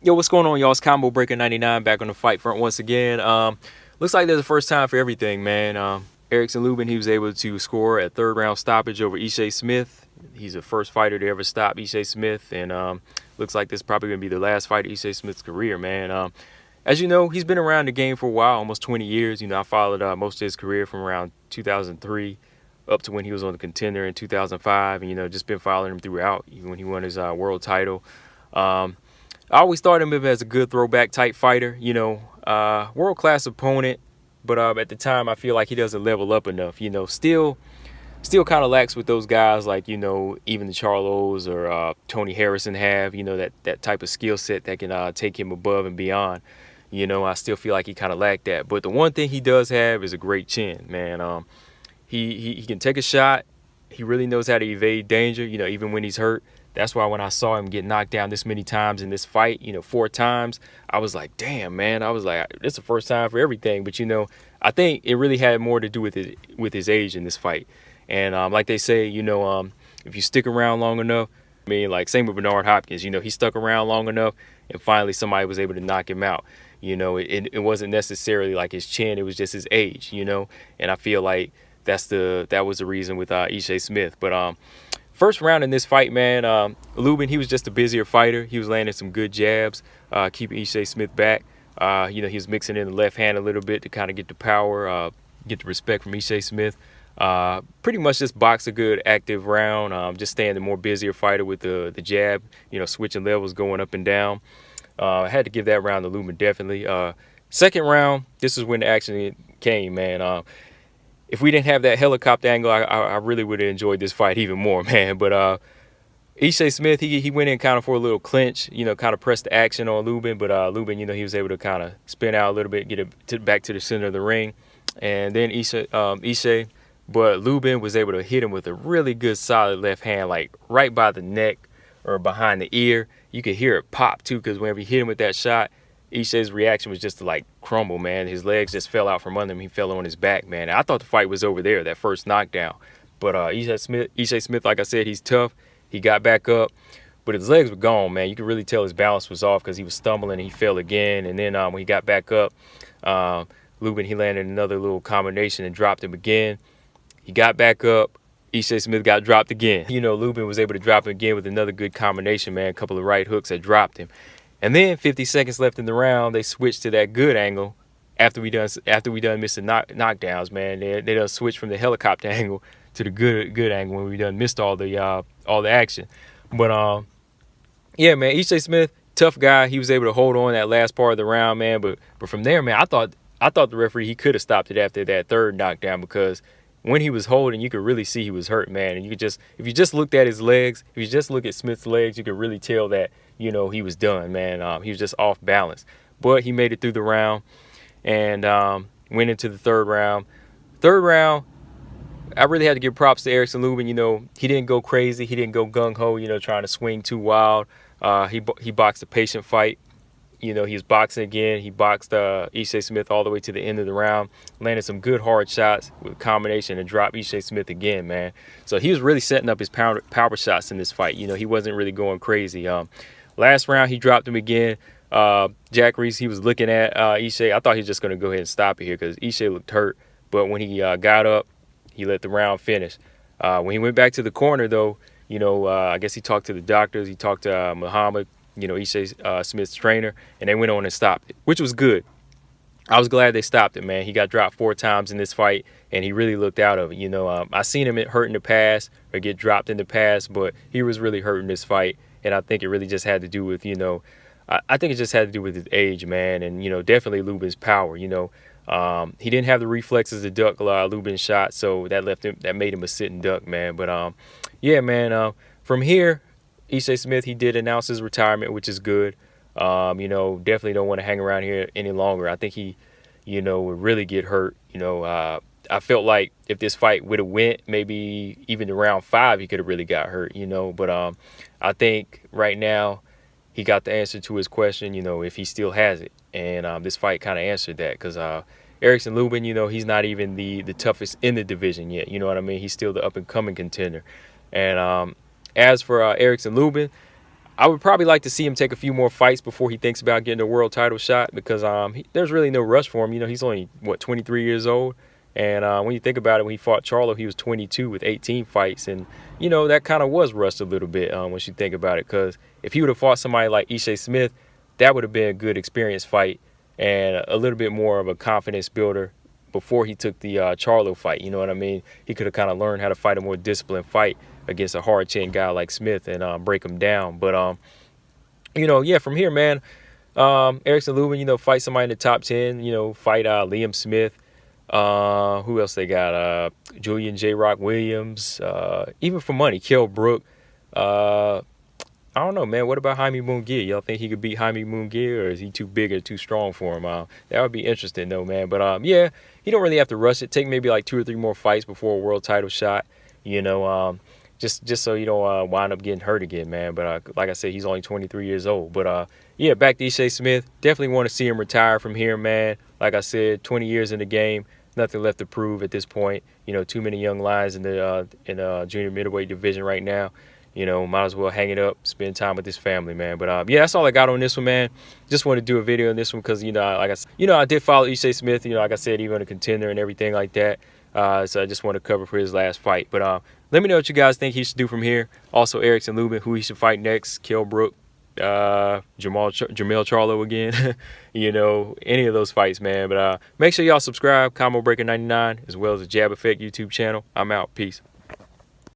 Yo, what's going on, y'all? It's Combo Breaker 99 back on the fight front once again. Looks like there's a first time for everything, man. Erickson Lubin, he was able to score a third round stoppage over Ishe Smith. He's the first fighter to ever stop Ishe Smith, and looks like this is probably going to be the last fight of Ishe Smith's career, man. As you know, he's been around the game for a while, almost 20 years. You know, I followed most of his career from around 2003 up to when he was on the Contender in 2005, and, you know, just been following him throughout, even when he won his world title. I always thought of him as a good throwback type fighter, you know, world-class opponent. But at the time, I feel like he doesn't level up enough, you know, still kind of lacks with those guys like, you know, even the Charlos or Tony Harrison have, you know, that type of skill set that can take him above and beyond. You know, I still feel like he kind of lacked that. But the one thing he does have is a great chin, man. He can take a shot. He really knows how to evade danger, you know, even when he's hurt. That's why when I saw him get knocked down this many times in this fight, you know, 4 times, I was like, damn, man. I was like, this is the first time for everything. But, you know, I think it really had more to do with his age in this fight. And like they say, you know, if you stick around long enough, I mean, like same with Bernard Hopkins, you know, he stuck around long enough and finally somebody was able to knock him out. You know, it wasn't necessarily like his chin. It was just his age, you know, and I feel like that was the reason with Ishe Smith. But first round in this fight, man, Lubin, he was just a busier fighter. He was landing some good jabs, keeping Ishe Smith back. You know, he was mixing in the left hand a little bit to kind of get the power, get the respect from Ishe Smith. Pretty much just boxed a good active round, just staying the more busier fighter with the jab, you know, switching levels, going up and down. I had to give that round to Lubin, definitely. Second round, this is when the action came, man. If we didn't have that helicopter angle, I really would have enjoyed this fight even more, man. But Ishe Smith, he went in kind of for a little clinch, you know, kind of pressed the action on Lubin. But Lubin, you know, he was able to kind of spin out a little bit, get it back to the center of the ring. And then Ishe, but Lubin was able to hit him with a really good solid left hand, like right by the neck or behind the ear. You could hear it pop, too, because whenever he hit him with that shot, Ishe's reaction was just to like crumble, man. His legs just fell out from under him. He fell on his back, man. I thought the fight was over there, that first knockdown. But Ishe Smith, like I said, he's tough. He got back up, but his legs were gone, man. You could really tell his balance was off because he was stumbling and he fell again. And then when he got back up, Lubin, he landed another little combination and dropped him again. He got back up. Ishe Smith got dropped again. You know, Lubin was able to drop him again with another good combination, man. A couple of right hooks that dropped him. And then 50 seconds left in the round, they switched to that good angle after we done missing knockdowns, man. They done switched from the helicopter angle to the good angle when we done missed all the action. But yeah, man, Ishe Smith, tough guy. He was able to hold on that last part of the round, man. But from there, man, I thought the referee, he could have stopped it after that third knockdown because when he was holding, you could really see he was hurt, man. And if you just looked at his legs, if you just look at Smith's legs, you could really tell that, you know, he was done, man. He was just off balance. But he made it through the round and went into the third round. Third round, I really had to give props to Erickson Lubin. You know, he didn't go crazy. He didn't go gung-ho, you know, trying to swing too wild. He boxed a patient fight. You know, he was boxing again. He boxed Ishe Smith all the way to the end of the round. Landed some good hard shots with a combination and dropped Ishe Smith again, man. So he was really setting up his power shots in this fight. You know, he wasn't really going crazy. Last round, he dropped him again. Jack Reese, he was looking at Ishe. I thought he was just going to go ahead and stop it here because Ishe looked hurt. But when he got up, he let the round finish. When he went back to the corner, though, you know, I guess he talked to the doctors. He talked to Muhammad, you know, Ishe Smith's trainer, and they went on and stopped it, which was good. I was glad they stopped it, man. He got dropped 4 times in this fight, and he really looked out of it. You know, I seen him hurt in the past or get dropped in the past, but he was really hurt in this fight, and I think it really just had to do with, you know, I think it just had to do with his age, man, and, you know, definitely Lubin's power, you know. He didn't have the reflexes to duck Lubin's shot, so that made him a sitting duck, man. But, yeah, man, from here, Ishe Smith, he did announce his retirement, which is good. You know, definitely don't want to hang around here any longer. I think he, you know, would really get hurt. You know, I felt like if this fight would have went, maybe even to round 5, he could have really got hurt, you know. But I think right now he got the answer to his question, you know, if he still has it. And this fight kind of answered that because Erickson Lubin, you know, he's not even the toughest in the division yet. You know what I mean? He's still the up-and-coming contender. And as for Erickson Lubin, I would probably like to see him take a few more fights before he thinks about getting a world title shot, because there's really no rush for him. You know, he's only, what, 23 years old? And when you think about it, when he fought Charlo, he was 22 with 18 fights. And, you know, that kind of was rushed a little bit once you think about it, because if he would have fought somebody like Ishe Smith, that would have been a good experience fight and a little bit more of a confidence builder before he took the Charlo fight. You know what I mean? He could have kind of learned how to fight a more disciplined fight against a hard-chin guy like Smith and break him down. But, you know, yeah, from here, man, Erickson Lubin, you know, fight somebody in the top 10, you know, fight Liam Smith. Who else they got? Julian J. Rock Williams. Even for money, Kell Brook. I don't know, man. What about Jaime Munguia? Y'all think he could beat Jaime Munguia, or is he too big or too strong for him? That would be interesting, though, man. But, yeah, he don't really have to rush it. Take maybe like 2 or 3 more fights before a world title shot, you know, just so you don't wind up getting hurt again, man. But like I said, he's only 23 years old. But, yeah, back to Ishe Smith. Definitely want to see him retire from here, man. Like I said, 20 years in the game. Nothing left to prove at this point. You know, too many young lions in the junior middleweight division right now. You know, might as well hang it up, spend time with his family, man. But yeah, that's all I got on this one, man. Just want to do a video on this one because, you know, like I said, you know, I did follow Ishe Smith. You know, like I said, even a contender and everything like that. So I just want to cover for his last fight. But let me know what you guys think he should do from here. Also, Erickson Lubin, who he should fight next. Kell Brook, Jamel Charlo again. You know, any of those fights, man. But make sure y'all subscribe, Combo Breaker 99, as well as the Jab Effect YouTube channel. I'm out. Peace.